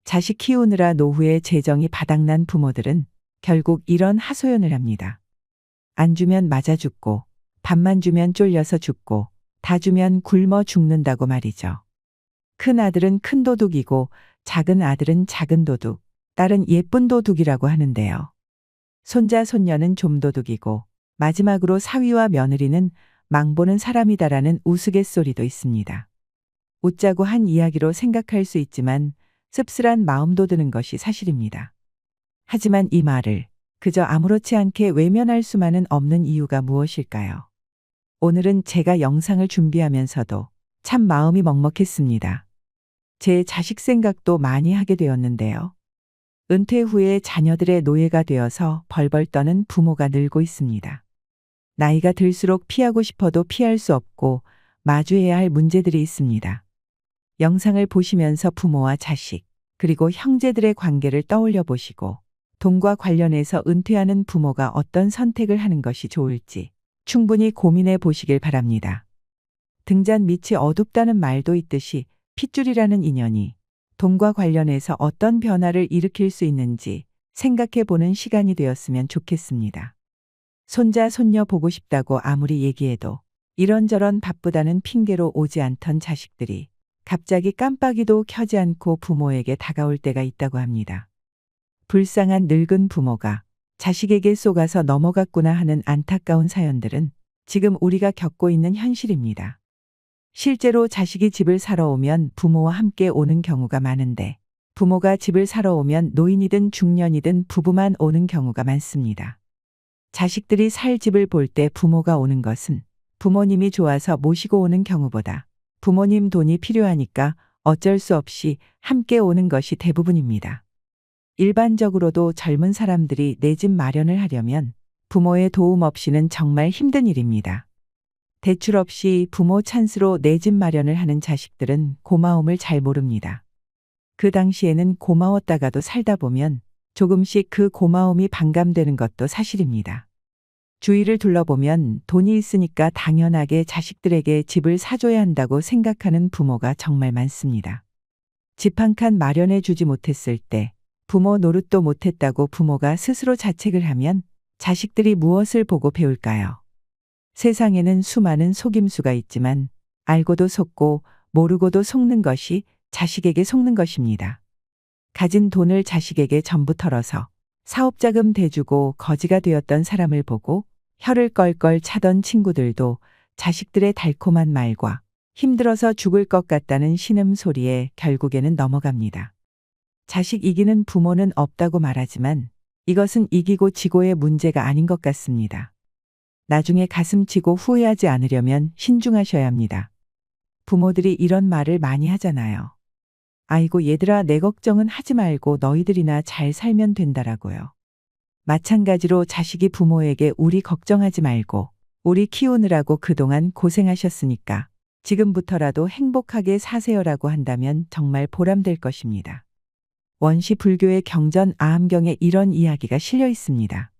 자식 키우느라 노후에 재정이 바닥난 부모들은 결국 이런 하소연을 합니다. 안 주면 맞아 죽고, 밥만 주면 쫄려서 죽고, 다 주면 굶어 죽는다고 말이죠. 큰 아들은 큰 도둑이고 작은 아들은 작은 도둑, 딸은 예쁜 도둑이라고 하는데요. 손자 손녀는 좀 도둑이고 마지막으로 사위와 며느리는 망보는 사람이다라는 우스갯소리도 있습니다. 웃자고 한 이야기로 생각할 수 있지만 씁쓸한 마음도 드는 것이 사실입니다. 하지만 이 말을 그저 아무렇지 않게 외면할 수만은 없는 이유가 무엇일까요? 오늘은 제가 영상을 준비하면서도 참 마음이 먹먹했습니다. 제 자식 생각도 많이 하게 되었는데요. 은퇴 후에 자녀들의 노예가 되어서 벌벌 떠는 부모가 늘고 있습니다. 나이가 들수록 피하고 싶어도 피할 수 없고 마주해야 할 문제들이 있습니다. 영상을 보시면서 부모와 자식, 그리고 형제들의 관계를 떠올려 보시고 돈과 관련해서 은퇴하는 부모가 어떤 선택을 하는 것이 좋을지 충분히 고민해 보시길 바랍니다. 등잔 밑이 어둡다는 말도 있듯이 핏줄이라는 인연이 돈과 관련해서 어떤 변화를 일으킬 수 있는지 생각해 보는 시간이 되었으면 좋겠습니다. 손자, 손녀 보고 싶다고 아무리 얘기해도 이런저런 바쁘다는 핑계로 오지 않던 자식들이 갑자기 깜빡이도 켜지 않고 부모에게 다가올 때가 있다고 합니다. 불쌍한 늙은 부모가 자식에게 속아서 넘어갔구나 하는 안타까운 사연들은 지금 우리가 겪고 있는 현실입니다. 실제로 자식이 집을 사러 오면 부모와 함께 오는 경우가 많은데 부모가 집을 사러 오면 노인이든 중년이든 부부만 오는 경우가 많습니다. 자식들이 살 집을 볼 때 부모가 오는 것은 부모님이 좋아서 모시고 오는 경우보다 부모님 돈이 필요하니까 어쩔 수 없이 함께 오는 것이 대부분입니다. 일반적으로도 젊은 사람들이 내 집 마련을 하려면 부모의 도움 없이는 정말 힘든 일입니다. 대출 없이 부모 찬스로 내 집 마련을 하는 자식들은 고마움을 잘 모릅니다. 그 당시에는 고마웠다가도 살다 보면 조금씩 그 고마움이 반감되는 것도 사실입니다. 주위를 둘러보면 돈이 있으니까 당연하게 자식들에게 집을 사줘야 한다고 생각하는 부모가 정말 많습니다. 집 한 칸 마련해 주지 못했을 때 부모 노릇도 못했다고 부모가 스스로 자책을 하면 자식들이 무엇을 보고 배울까요? 세상에는 수많은 속임수가 있지만 알고도 속고 모르고도 속는 것이 자식에게 속는 것입니다. 가진 돈을 자식에게 전부 털어서 사업자금 대주고 거지가 되었던 사람을 보고 혀를 껄껄 차던 친구들도 자식들의 달콤한 말과 힘들어서 죽을 것 같다는 신음소리에 결국에는 넘어갑니다. 자식 이기는 부모는 없다고 말하지만 이것은 이기고 지고의 문제가 아닌 것 같습니다. 나중에 가슴 치고 후회하지 않으려면 신중하셔야 합니다. 부모들이 이런 말을 많이 하잖아요. 아이고 얘들아 내 걱정은 하지 말고 너희들이나 잘 살면 된다라고요. 마찬가지로 자식이 부모에게 우리 걱정하지 말고 우리 키우느라고 그동안 고생하셨으니까 지금부터라도 행복하게 사세요라고 한다면 정말 보람될 것입니다. 원시 불교의 경전 아함경에 이런 이야기가 실려 있습니다.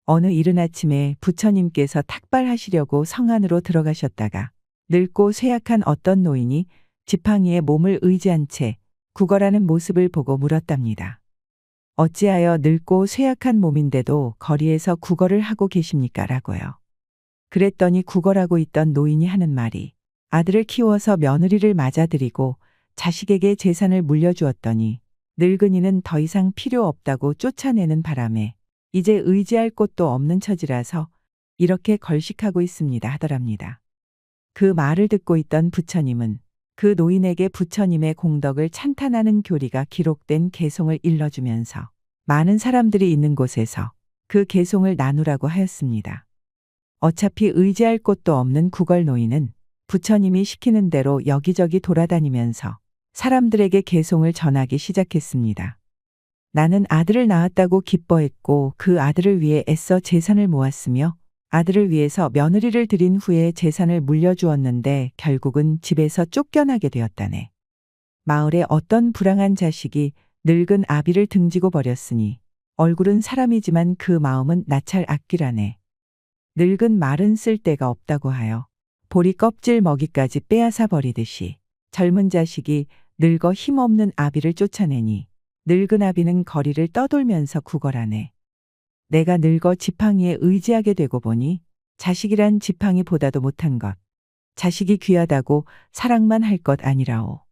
어느 이른 아침에 부처님께서 탁발하시려고 성 안으로 들어가셨다가 늙고 쇠약한 어떤 노인이 지팡이에 몸을 의지한 채 구걸하는 모습을 보고 물었답니다. 어찌하여 늙고 쇠약한 몸인데도 거리에서 구걸을 하고 계십니까? 라고요. 그랬더니 구걸하고 있던 노인이 하는 말이 아들을 키워서 며느리를 맞아들이고 자식에게 재산을 물려주었더니 늙은이는 더 이상 필요 없다고 쫓아내는 바람에 이제 의지할 곳도 없는 처지라서 이렇게 걸식하고 있습니다 하더랍니다. 그 말을 듣고 있던 부처님은 그 노인에게 부처님의 공덕을 찬탄하는 교리가 기록된 개송을 일러주면서 많은 사람들이 있는 곳에서 그 개송을 나누라고 하였습니다. 어차피 의지할 곳도 없는 구걸 노인은 부처님이 시키는 대로 여기저기 돌아다니면서 사람들에게 개송을 전하기 시작했습니다. 나는 아들을 낳았다고 기뻐했고 그 아들을 위해 애써 재산을 모았으며 아들을 위해서 며느리를 들인 후에 재산을 물려주었는데 결국은 집에서 쫓겨나게 되었다네. 마을에 어떤 불량한 자식이 늙은 아비를 등지고 버렸으니 얼굴은 사람이지만 그 마음은 나찰 악귀라네. 늙은 말은 쓸 데가 없다고 하여 보리 껍질 먹이까지 빼앗아 버리듯이 젊은 자식이 늙어 힘없는 아비를 쫓아내니 늙은 아비는 거리를 떠돌면서 구걸하네. 내가 늙어 지팡이에 의지하게 되고 보니 자식이란 지팡이보다도 못한 것. 자식이 귀하다고 사랑만 할 것 아니라오.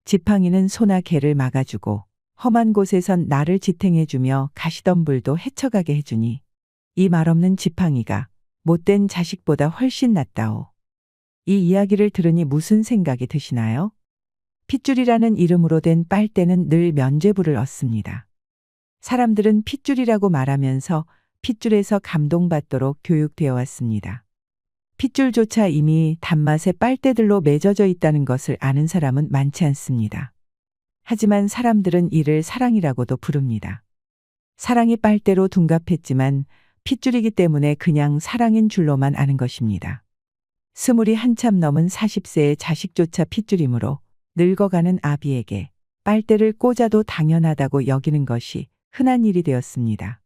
지팡이는 소나 개를 막아주고 험한 곳에선 나를 지탱해주며 가시덤불도 헤쳐가게 해주니 이 말없는 지팡이가 못된 자식보다 훨씬 낫다오. 이 이야기를 들으니 무슨 생각이 드시나요? 핏줄이라는 이름으로 된 빨대는 늘 면죄부를 얻습니다. 사람들은 핏줄이라고 말하면서 핏줄에서 감동받도록 교육되어 왔습니다. 핏줄조차 이미 단맛의 빨대들로 맺어져 있다는 것을 아는 사람은 많지 않습니다. 하지만 사람들은 이를 사랑이라고도 부릅니다. 사랑이 빨대로 둔갑했지만 핏줄이기 때문에 그냥 사랑인 줄로만 아는 것입니다. 스물이 한참 넘은 40세의 자식조차 핏줄이므로 늙어가는 아비에게 빨대를 꽂아도 당연하다고 여기는 것이 흔한 일이 되었습니다.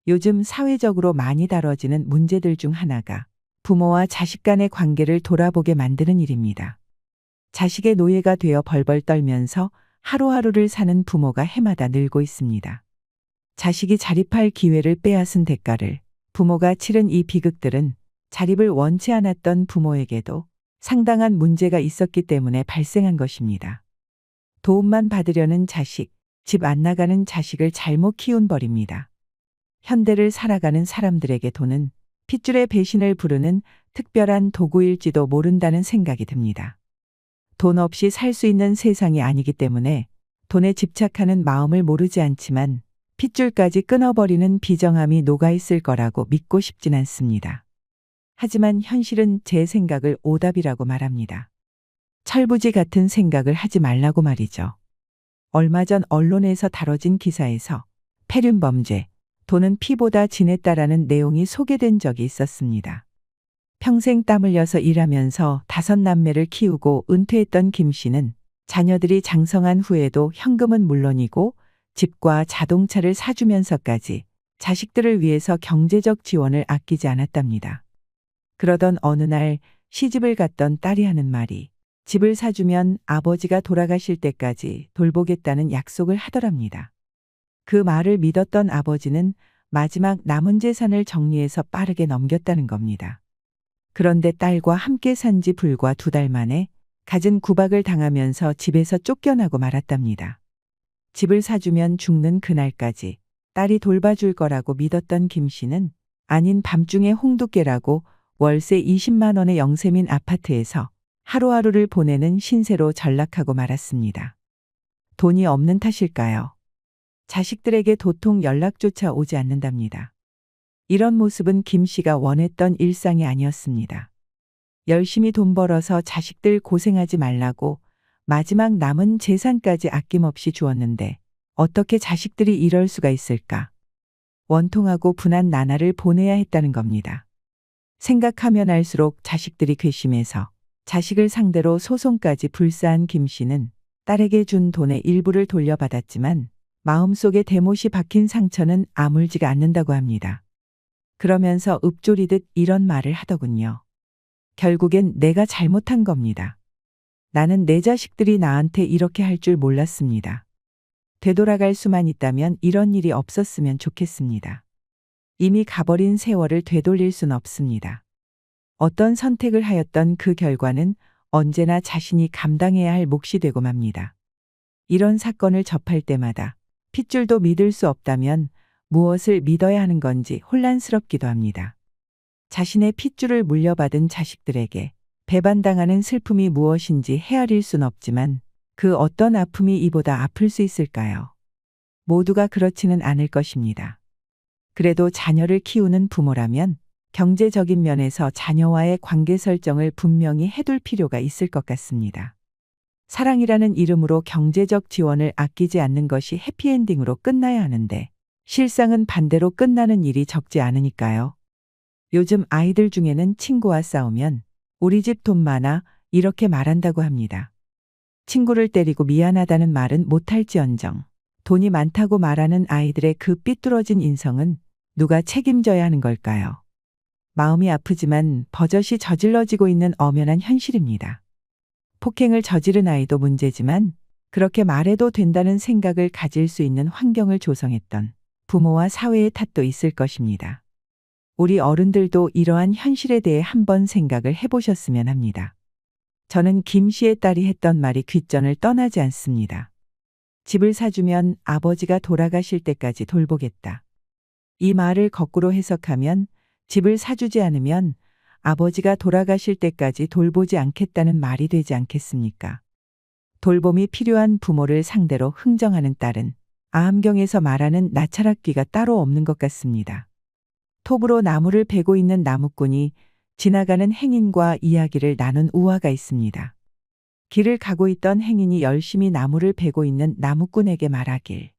요즘 사회적으로 많이 다뤄지는 문제들 중 하나가 부모와 자식 간의 관계를 돌아보게 만드는 일입니다. 자식의 노예가 되어 벌벌 떨면서 하루하루를 사는 부모가 해마다 늘고 있습니다. 자식이 자립할 기회를 빼앗은 대가를 부모가 치른 이 비극들은 자립을 원치 않았던 부모에게도 상당한 문제가 있었기 때문에 발생한 것입니다. 도움만 받으려는 자식, 집 안 나가는 자식을 잘못 키운 벌입니다. 현대를 살아가는 사람들에게 돈은 핏줄의 배신을 부르는 특별한 도구일지도 모른다는 생각이 듭니다. 돈 없이 살 수 있는 세상이 아니기 때문에 돈에 집착하는 마음을 모르지 않지만 핏줄까지 끊어버리는 비정함이 녹아있을 거라고 믿고 싶진 않습니다. 하지만 현실은 제 생각을 오답이라고 말합니다. 철부지 같은 생각을 하지 말라고 말이죠. 얼마 전 언론에서 다뤄진 기사에서 폐륜 범죄, 돈은 피보다 진했다라는 내용이 소개된 적이 있었습니다. 평생 땀 흘려서 일하면서 5남매를 키우고 은퇴했던 김 씨는 자녀들이 장성한 후에도 현금은 물론이고 집과 자동차를 사주면서까지 자식들을 위해서 경제적 지원을 아끼지 않았답니다. 그러던 어느 날 시집을 갔던 딸이 하는 말이 집을 사주면 아버지가 돌아가실 때까지 돌보겠다는 약속을 하더랍니다. 그 말을 믿었던 아버지는 마지막 남은 재산을 정리해서 빠르게 넘겼다는 겁니다. 그런데 딸과 함께 산 지 불과 2달 만에 갖은 구박을 당하면서 집에서 쫓겨나고 말았답니다. 집을 사주면 죽는 그날까지 딸이 돌봐줄 거라고 믿었던 김 씨는 아닌 밤중에 홍두깨라고 월세 20만 원의 영세민 아파트에서 하루하루를 보내는 신세로 전락하고 말았습니다. 돈이 없는 탓일까요? 자식들에게 도통 연락조차 오지 않는답니다. 이런 모습은 김 씨가 원했던 일상이 아니었습니다. 열심히 돈 벌어서 자식들 고생하지 말라고 마지막 남은 재산까지 아낌없이 주었는데 어떻게 자식들이 이럴 수가 있을까? 원통하고 분한 나날을 보내야 했다는 겁니다. 생각하면 할수록 자식들이 괘씸해서 자식을 상대로 소송까지 불사한 김 씨는 딸에게 준 돈의 일부를 돌려받았지만 마음속에 대못이 박힌 상처는 아물지가 않는다고 합니다. 그러면서 읊조리듯 이런 말을 하더군요. 결국엔 내가 잘못한 겁니다. 나는 내 자식들이 나한테 이렇게 할 줄 몰랐습니다. 되돌아갈 수만 있다면 이런 일이 없었으면 좋겠습니다. 이미 가버린 세월을 되돌릴 순 없습니다. 어떤 선택을 하였던 그 결과는 언제나 자신이 감당해야 할 몫이 되고 맙니다. 이런 사건을 접할 때마다 핏줄도 믿을 수 없다면 무엇을 믿어야 하는 건지 혼란스럽기도 합니다. 자신의 핏줄을 물려받은 자식들에게 배반당하는 슬픔이 무엇인지 헤아릴 순 없지만 그 어떤 아픔이 이보다 아플 수 있을까요? 모두가 그렇지는 않을 것입니다. 그래도 자녀를 키우는 부모라면 경제적인 면에서 자녀와의 관계 설정을 분명히 해둘 필요가 있을 것 같습니다. 사랑이라는 이름으로 경제적 지원을 아끼지 않는 것이 해피엔딩으로 끝나야 하는데 실상은 반대로 끝나는 일이 적지 않으니까요. 요즘 아이들 중에는 친구와 싸우면 우리 집 돈 많아 이렇게 말한다고 합니다. 친구를 때리고 미안하다는 말은 못할지언정 돈이 많다고 말하는 아이들의 그 삐뚤어진 인성은 누가 책임져야 하는 걸까요? 마음이 아프지만 버젓이 저질러지고 있는 엄연한 현실입니다. 폭행을 저지른 아이도 문제지만 그렇게 말해도 된다는 생각을 가질 수 있는 환경을 조성했던 부모와 사회의 탓도 있을 것입니다. 우리 어른들도 이러한 현실에 대해 한번 생각을 해보셨으면 합니다. 저는 김 씨의 딸이 했던 말이 귓전을 떠나지 않습니다. 집을 사주면 아버지가 돌아가실 때까지 돌보겠다. 이 말을 거꾸로 해석하면 집을 사주지 않으면 아버지가 돌아가실 때까지 돌보지 않겠다는 말이 되지 않겠습니까? 돌봄이 필요한 부모를 상대로 흥정하는 딸은 아함경에서 말하는 나찰학귀가 따로 없는 것 같습니다. 톱으로 나무를 베고 있는 나무꾼이 지나가는 행인과 이야기를 나눈 우화가 있습니다. 길을 가고 있던 행인이 열심히 나무를 베고 있는 나무꾼에게 말하길.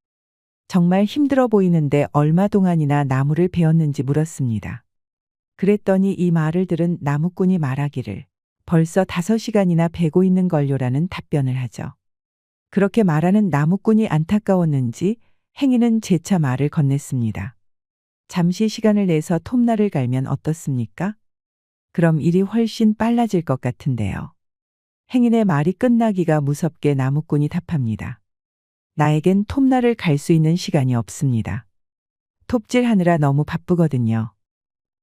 정말 힘들어 보이는데 얼마 동안이나 나무를 베었는지 물었습니다. 그랬더니 이 말을 들은 나무꾼이 말하기를 벌써 5시간이나 베고 있는 걸요라는 답변을 하죠. 그렇게 말하는 나무꾼이 안타까웠는지 행인은 재차 말을 건넸습니다. 잠시 시간을 내서 톱날을 갈면 어떻습니까? 그럼 일이 훨씬 빨라질 것 같은데요. 행인의 말이 끝나기가 무섭게 나무꾼이 답합니다. 나에겐 톱날을 갈 수 있는 시간이 없습니다. 톱질하느라 너무 바쁘거든요.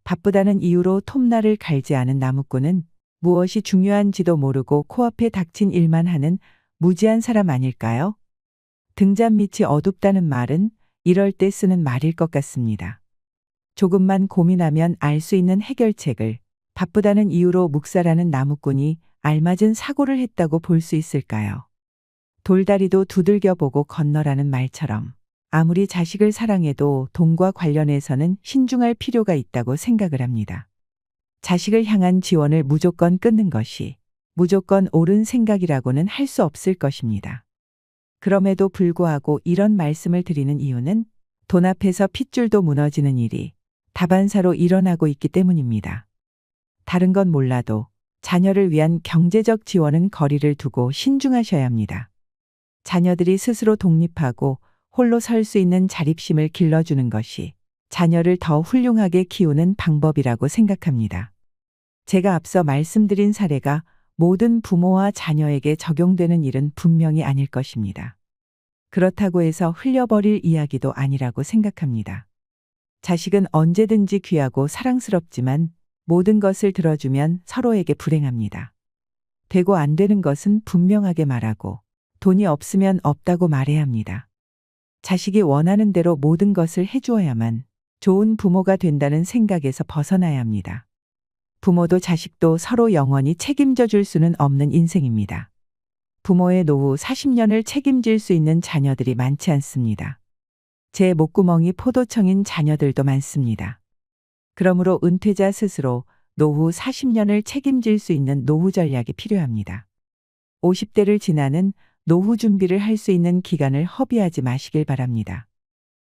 바쁘다는 이유로 톱날을 갈지 않은 나무꾼은 무엇이 중요한지도 모르고 코앞에 닥친 일만 하는 무지한 사람 아닐까요? 등잔 밑이 어둡다는 말은 이럴 때 쓰는 말일 것 같습니다. 조금만 고민하면 알 수 있는 해결책을 바쁘다는 이유로 묵살하는 나무꾼이 알맞은 사고를 했다고 볼 수 있을까요? 돌다리도 두들겨 보고 건너라는 말처럼 아무리 자식을 사랑해도 돈과 관련해서는 신중할 필요가 있다고 생각을 합니다. 자식을 향한 지원을 무조건 끊는 것이 무조건 옳은 생각이라고는 할 수 없을 것입니다. 그럼에도 불구하고 이런 말씀을 드리는 이유는 돈 앞에서 핏줄도 무너지는 일이 다반사로 일어나고 있기 때문입니다. 다른 건 몰라도 자녀를 위한 경제적 지원은 거리를 두고 신중하셔야 합니다. 자녀들이 스스로 독립하고 홀로 설 수 있는 자립심을 길러주는 것이 자녀를 더 훌륭하게 키우는 방법이라고 생각합니다. 제가 앞서 말씀드린 사례가 모든 부모와 자녀에게 적용되는 일은 분명히 아닐 것입니다. 그렇다고 해서 흘려버릴 이야기도 아니라고 생각합니다. 자식은 언제든지 귀하고 사랑스럽지만 모든 것을 들어주면 서로에게 불행합니다. 되고 안 되는 것은 분명하게 말하고 돈이 없으면 없다고 말해야 합니다. 자식이 원하는 대로 모든 것을 해주어야만 좋은 부모가 된다는 생각에서 벗어나야 합니다. 부모도 자식도 서로 영원히 책임져 줄 수는 없는 인생입니다. 부모의 노후 40년을 책임질 수 있는 자녀들이 많지 않습니다. 제 목구멍이 포도청인 자녀들도 많습니다. 그러므로 은퇴자 스스로 노후 40년을 책임질 수 있는 노후 전략이 필요합니다. 50대를 지나는 노후 준비를 할 수 있는 기간을 허비하지 마시길 바랍니다.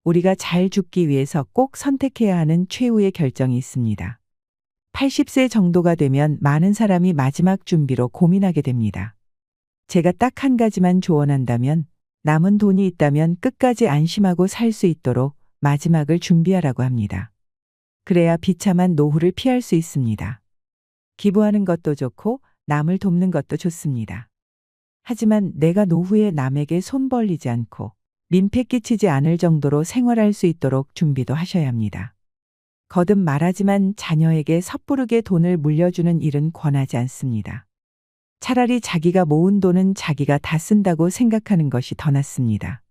우리가 잘 죽기 위해서 꼭 선택해야 하는 최후의 결정이 있습니다. 80세 정도가 되면 많은 사람이 마지막 준비로 고민하게 됩니다. 제가 딱 한 가지만 조언한다면 남은 돈이 있다면 끝까지 안심하고 살 수 있도록 마지막을 준비하라고 합니다. 그래야 비참한 노후를 피할 수 있습니다. 기부하는 것도 좋고 남을 돕는 것도 좋습니다. 하지만 내가 노후에 남에게 손 벌리지 않고 민폐 끼치지 않을 정도로 생활할 수 있도록 준비도 하셔야 합니다. 거듭 말하지만 자녀에게 섣부르게 돈을 물려주는 일은 권하지 않습니다. 차라리 자기가 모은 돈은 자기가 다 쓴다고 생각하는 것이 더 낫습니다.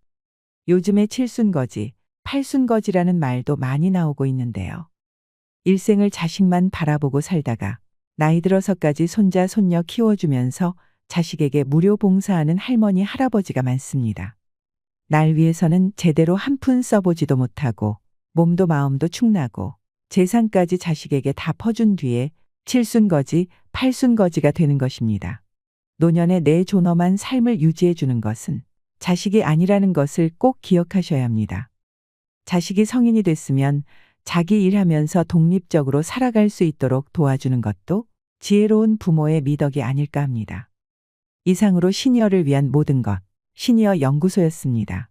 요즘에 칠순거지, 팔순거지라는 말도 많이 나오고 있는데요. 일생을 자식만 바라보고 살다가 나이 들어서까지 손자 손녀 키워주면서 자식에게 무료 봉사하는 할머니 할아버지가 많습니다. 날 위해서는 제대로 한 푼 써보지도 못하고 몸도 마음도 축나고 재산까지 자식에게 다 퍼준 뒤에 칠순거지, 팔순거지가 되는 것입니다. 노년에 내 존엄한 삶을 유지해 주는 것은 자식이 아니라는 것을 꼭 기억하셔야 합니다. 자식이 성인이 됐으면 자기 일하면서 독립적으로 살아갈 수 있도록 도와주는 것도 지혜로운 부모의 미덕이 아닐까 합니다. 이상으로 시니어를 위한 모든 것, 시니어 연구소였습니다.